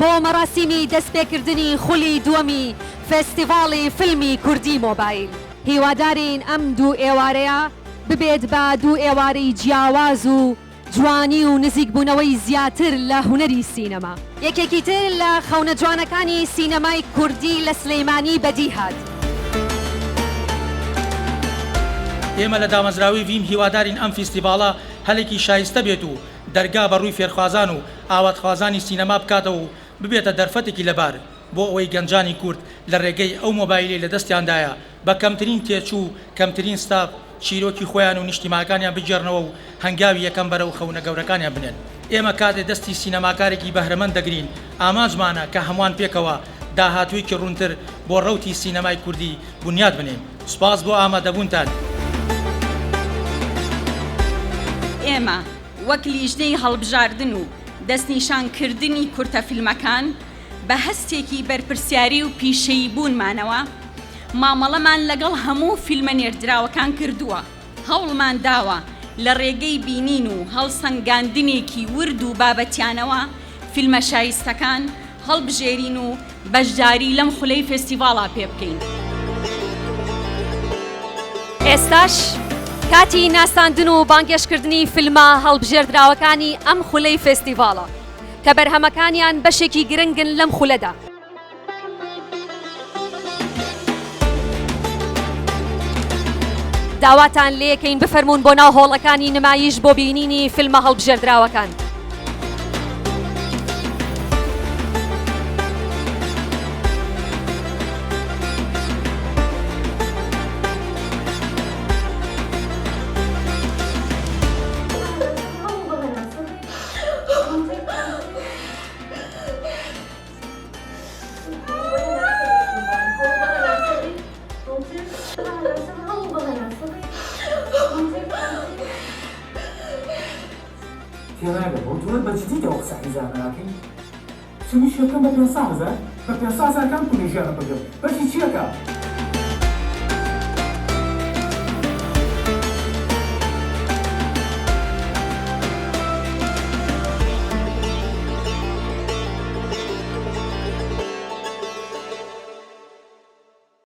بۆ مەراسیمی دەستپێکردنی خولی دووەمی فێستیڤاڵی فیلمی کوردی مۆبایل. هیوادارین ئەم دوو ئێوارەیە ببێت بە دوو ئێوارەی جیاواز و جوانی و نزیکبوونەوەی زیاتر لە هونەری سینەما. یەکێکی تر لە خەونە جوانەکانی سینەمای کوردی لە سلەیمانی بەدی هات. ئێمە لە دامەزراوی ویم هیوادارین ئەم فیستیڤاڵە هەلێکی شایستە بێت و دەرگا بە ڕووی فێرخوازان و ئاواتخوازانی سینەما بکاتەوە و ببێتە دەرفەتێکی لەبار بۆ ئەوەی گەنجانی کورد لە ڕێگەی ئەو مۆبایلی لە دەستیاندایە بە کەمترین تێچوو کەمترین ستاف چیرۆکی خۆیان و نیشتیماکانیان بجێڕنەوە و هەنگاوی یەکەم بەرەو خەونە گەورەکانیان بنێن. ئێمە کاتێ دەستی سینەماکارێکی بەهرەمەند دەگرین ئاماژمانە کە هەمووان پێکەوە داهاتوویکی ڕوونتر بۆ ڕەوتی سینەمای کوردی بنیاد بنێن. سوپاس بۆ ئامادەبوونتان. ئێمە وەک لیژنەی هەڵبژاردن و دەستنیشانکردنی کورتە فیلمەکان بە هەستێکی بەرپرسیاری و پیشەیی بوونمانەوە مامەڵەمان لەگەڵ هەموو فیلمە نێردراوەکان کردووە. هەوڵمان داوە لە ڕێگەی بینین و هەڵسەنگاندنێکی ورد و بابەتیانەوە فیلمە شایستەکان هەڵبژێرین و بەشداری لەم خولەی فێستیڤاڵا پێ بکەین. ئێستاش کاتی ناساندن و بانگێشکردنی فیلمە هەڵبژێردراوەکانی ئەم خولەی فێستیڤاڵە کە بەرهەمەکانیان بەشێکی گرنگن لەم خولەدا. داواتان لێکەین بفەرمونون بۆ ناو هۆڵەکانی نمایش بۆ بینینی فیلمە هەڵبژێردراوەکان. تێڕێگە بۆ تۆ بەجددی دەوە قسەحیزانە ناکەین چ میشەکەم بە پێ سازە بە پێ سازەکان کوێژیانە بگرم بەشی چیەکە؟